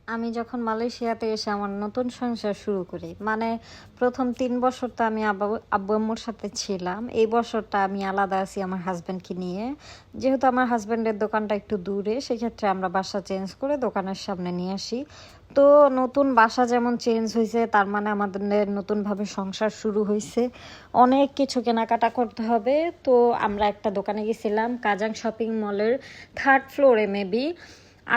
আমি যখন মালয়েশিয়াতে এসে আমার নতুন সংসার শুরু করি, মানে প্রথম 3 বছর তো আমি আব্বু আম্মুর সাথে ছিলাম। এই বছরটা আমি আলাদা আছি আমার হাজব্যান্ডকে নিয়ে। যেহেতু আমার হাজব্যান্ডের দোকানটা একটু দূরে, সেক্ষেত্রে আমরা বাসা চেঞ্জ করে দোকানের সামনে নিয়ে আসি। তো নতুন বাসা যেমন চেঞ্জ হয়েছে, তার মানে আমাদের নতুনভাবে সংসার শুরু হয়েছে। অনেক কিছু কেনাকাটা করতে হবে। তো আমরা একটা দোকানে গেছিলাম, কাজাং শপিং মলের 3rd ফ্লোরে মেবি।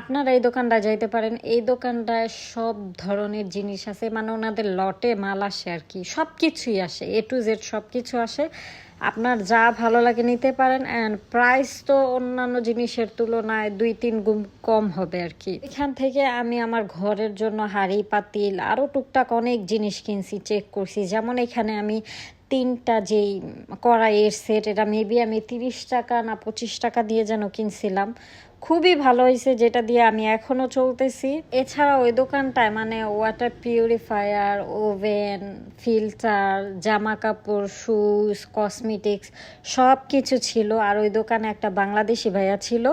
আপনারা এই দোকানটায় যাইতে পারেন। এই দোকানটায় সব ধরনের জিনিস আছে, মানে ওনাদের লটে মাল আসে আর কি, সব কিছুই আসে, A to Z সব কিছু আসে। আপনার যা ভালো লাগে নিতে পারেন। অ্যান্ড প্রাইস তো অন্যান্য জিনিসের তুলনায় 2-3 গুণ কম হবে আর কি। এখান থেকে আমি আমার ঘরের জন্য হাঁড়ি পাতিল আরও টুকটাক অনেক জিনিস কিনছি, চেক করছি। যেমন এখানে আমি 3টা যেই কড়াইয়ের সেট, এটা মেবি আমি 30 টাকা না 25 টাকা দিয়ে যেন কিনছিলাম। খুবই ভালো হয়েছে, যেটা দিয়ে আমি এখনও চলতেছি। এছাড়া ওই দোকানটায় মানে ওয়াটার পিউরিফায়ার, ওভেন, ফিল্টার, জামা কাপড়, শুজ, কসমেটিক্স সব কিছু ছিল। আর ওই দোকানে একটা বাংলাদেশি ভাইয়া ছিল,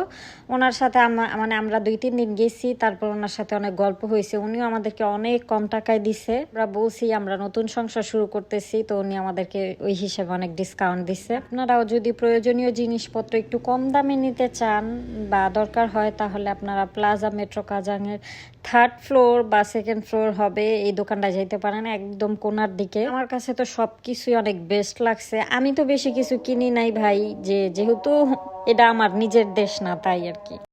ওনার সাথে মানে আমরা 2-3 দিন গেছি, তারপর ওনার সাথে অনেক গল্প হয়েছে। উনিও আমাদেরকে অনেক কম টাকায় দিছে। আমরা বলছি আমরা নতুন সংসার শুরু করতেছি, তো উনি আমাদেরকে ওই হিসেবে অনেক ডিসকাউন্ট দিছে। আপনারাও যদি প্রয়োজনীয় জিনিসপত্র একটু কম দামে নিতে চান বা দরকার হয়, তাহলে আপনারা প্লাজা মেট্রো কাজাংয়ের 3rd ফ্লোর বা 2nd ফ্লোর হবে এই দোকানটা যাইতে পারেন, একদম কোনার দিকে। আমার কাছে তো সব কিছুই অনেক বেস্ট লাগছে। আমি তো বেশি কিছু কিনি নাই ভাই, যেহেতু এটা আমার নিজের দেশ না, তাই আর কি।